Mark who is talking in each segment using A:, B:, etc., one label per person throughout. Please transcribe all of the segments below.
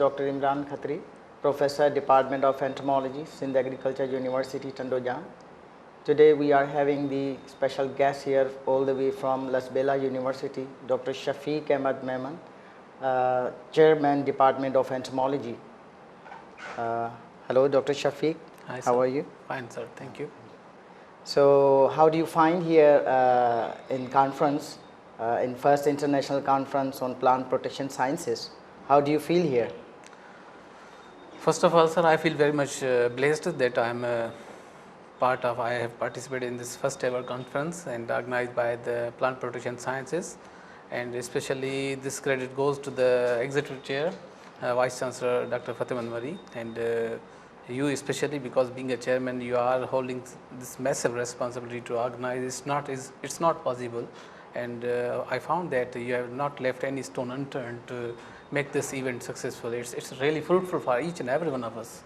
A: Dr. Imran Khatri, Professor, Department of Entomology, Sindh Agriculture University, Tandojan. Today we are having the special guest here all the way from Lasbela University, Dr. Shafeeq Memon, Chairman, Department of Entomology. Hello, Dr. Shafeeq.
B: Hi, sir.
A: How are you?
B: Fine, sir. Thank you.
A: So, how do you find here in conference, in first international conference on plant protection sciences? How do you feel here?
B: First of all, sir, I feel very much blessed that I am I have participated in this first ever conference and organized by the Plant Protection Sciences, and especially this credit goes to the Executive Chair, Vice Chancellor Dr. Fatima Mari, and you especially, because being a chairman, you are holding this massive responsibility to organize. It's not possible, and I found that you have not left any stone unturned to make this event successful. It's really fruitful for each and every one of us.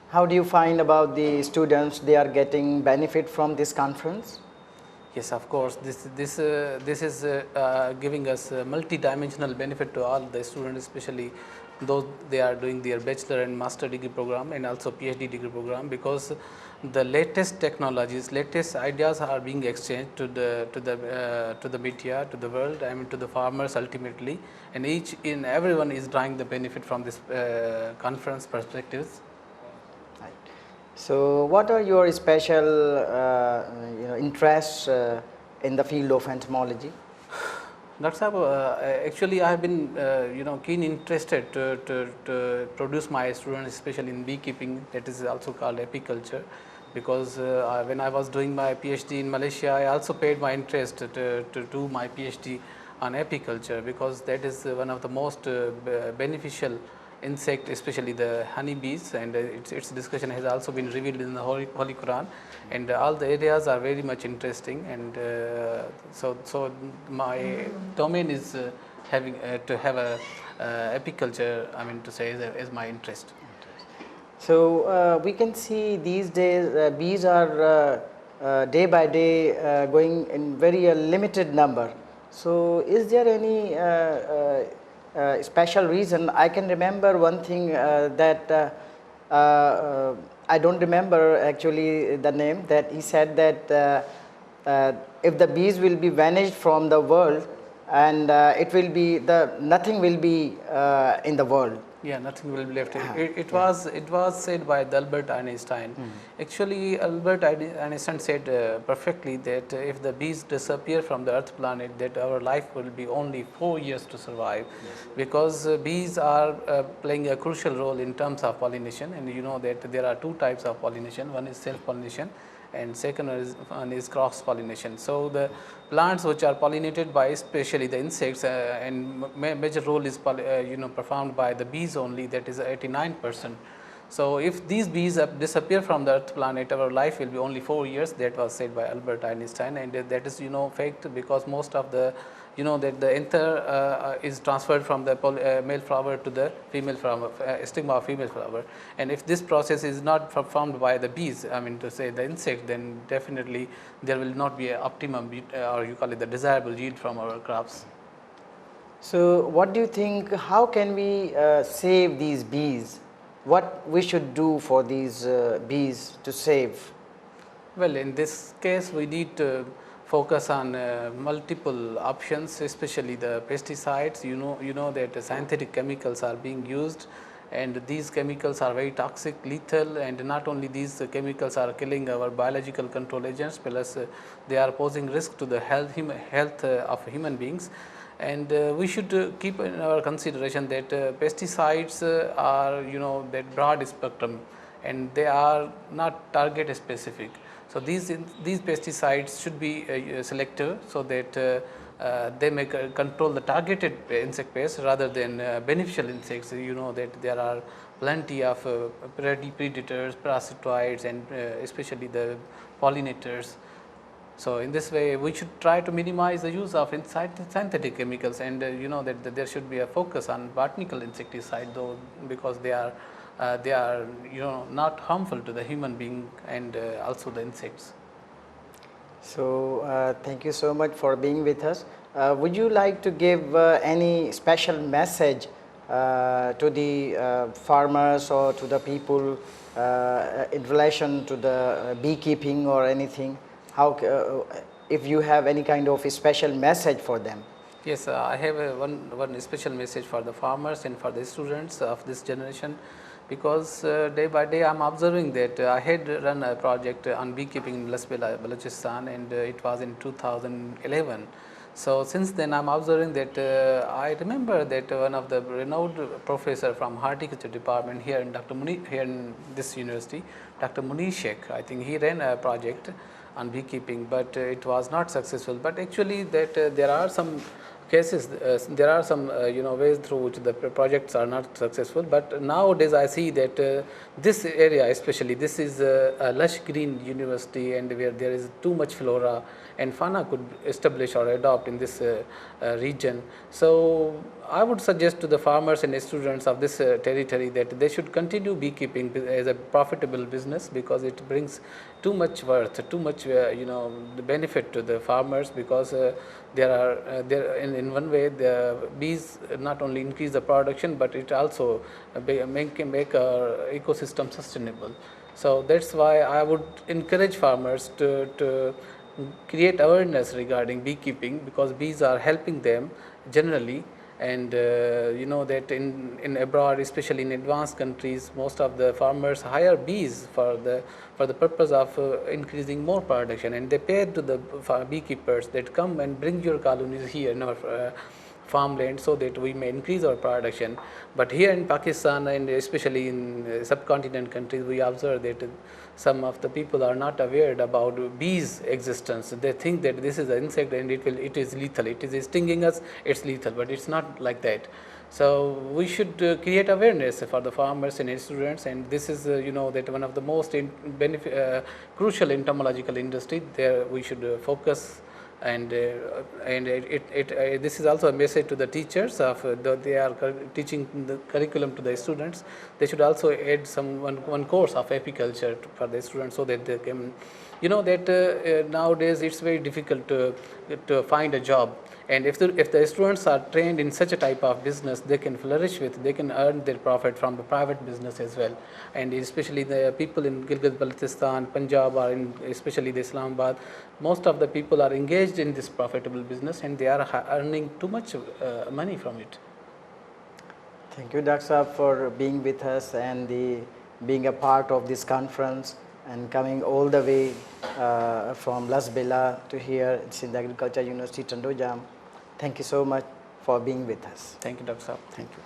A: How do you find about the students? They are getting benefit from this conference?
B: Yes, of course. This is giving us a multi-dimensional benefit to all the students, especially those they are doing their bachelor and master degree program and also PhD degree program, because the latest technologies, latest ideas are being exchanged to the media, to the world, I mean to the farmers ultimately, and everyone is drawing the benefit from this conference perspectives.
A: Right. So, what are your special interests in the field of entomology?
B: Actually, I have been keen interested to produce my students, especially in beekeeping, that is also called apiculture, because when I was doing my PhD in Malaysia, I also paid my interest to do my PhD on apiculture, because that is one of the most beneficial insect, especially the honeybees, and its discussion has also been revealed in the Holy Quran, and all the areas are very much interesting, and so my domain is having to have a apiculture, I mean to say, is my interest.
A: So we can see these days bees are day by day going in very limited number. So is there any special reason? I can remember one thing that I don't remember actually the name, that he said that if the bees will be vanished from the world, and it will be nothing will be in the world.
B: Yeah, nothing will be left. It was said by Albert Einstein. Actually, Albert Einstein said perfectly that if the bees disappear from the Earth planet, that our life will be only 4 years to survive, because bees are playing a crucial role in terms of pollination, and you know that there are two types of pollination. One is self-pollination, and second one is cross pollination. So the plants which are pollinated by especially the insects, and major role is performed by the bees only, that is 89%. So if these bees disappear from the Earth planet, our life will be only 4 years. That was said by Albert Einstein, and that is fact, because most of the that the anther is transferred from the male flower to the female flower, stigma of female flower, and if this process is not performed by the bees, I mean to say the insect, then definitely there will not be an optimum or you call it the desirable yield from our crops.
A: So what do you think, how can we save these bees? What we should do for these bees to save?
B: Well, in this case we need to focus on multiple options, especially the pesticides. You know that synthetic chemicals are being used, and these chemicals are very toxic, lethal, and not only these chemicals are killing our biological control agents, plus they are posing risk to the health of human beings. And we should keep in our consideration that pesticides are that broad spectrum, and they are not target specific. So these pesticides should be selective, so that they may control the targeted insect pests rather than beneficial insects. You know that there are plenty of predators, parasitoids, and especially the pollinators. So in this way, we should try to minimize the use of synthetic chemicals, and that there should be a focus on botanical insecticide, though, because they are not harmful to the human being and also the insects.
A: So thank you so much for being with us. Would you like to give any special message to the farmers or to the people in relation to the beekeeping or anything? How, if you have any kind of a special message for them?
B: Yes, I have one special message for the farmers and for the students of this generation, because day by day I am observing that I had run a project on beekeeping in Lasbela, Balochistan, and it was in 2011. So since then I am observing that I remember that one of the renowned professor from horticulture department here in here in this university, Dr. Shafeeq, I think he ran a project on beekeeping, but it was not successful. But actually that there are some cases, there are some ways through which the projects are not successful. But nowadays I see that this area, especially this is a lush green university, and where there is too much flora and fauna could establish or adopt in this region. So I would suggest to the farmers and students of this territory that they should continue beekeeping as a profitable business, because it brings too much worth, too much the benefit to the farmers, because there are in one way the bees not only increase the production, but it also make our ecosystem sustainable. So that's why I would encourage farmers to create awareness regarding beekeeping, because bees are helping them generally. And that in abroad, especially in advanced countries, most of the farmers hire bees for the purpose of increasing more production, and they pay to the beekeepers that come and bring your colonies here in our farmland, so that we may increase our production. But here in Pakistan, and especially in subcontinent countries, we observe that some of the people are not aware about bees' existence. They think that this is an insect and it is lethal. It is stinging us, it's lethal, but it's not like that. So we should create awareness for the farmers and students, and this is that one of the most crucial entomological industry. There we should focus. And this is also a message to the teachers of they are teaching the curriculum to the students. They should also add one course of apiculture for the students, so that they can that nowadays it's very difficult to find a job. And if the students are trained in such a type of business, they can flourish with, they can earn their profit from the private business as well. And especially the people in Gilgit-Baltistan, Punjab, or especially the Islamabad, most of the people are engaged in this profitable business, and they are earning too much money from it.
A: Thank you, Dr. Saab, for being with us and being a part of this conference, and coming all the way from Lasbela to here in Sindh Agriculture University, Tandojam. Thank you so much for being with us.
B: Thank you, Dr. Saab. Thank you.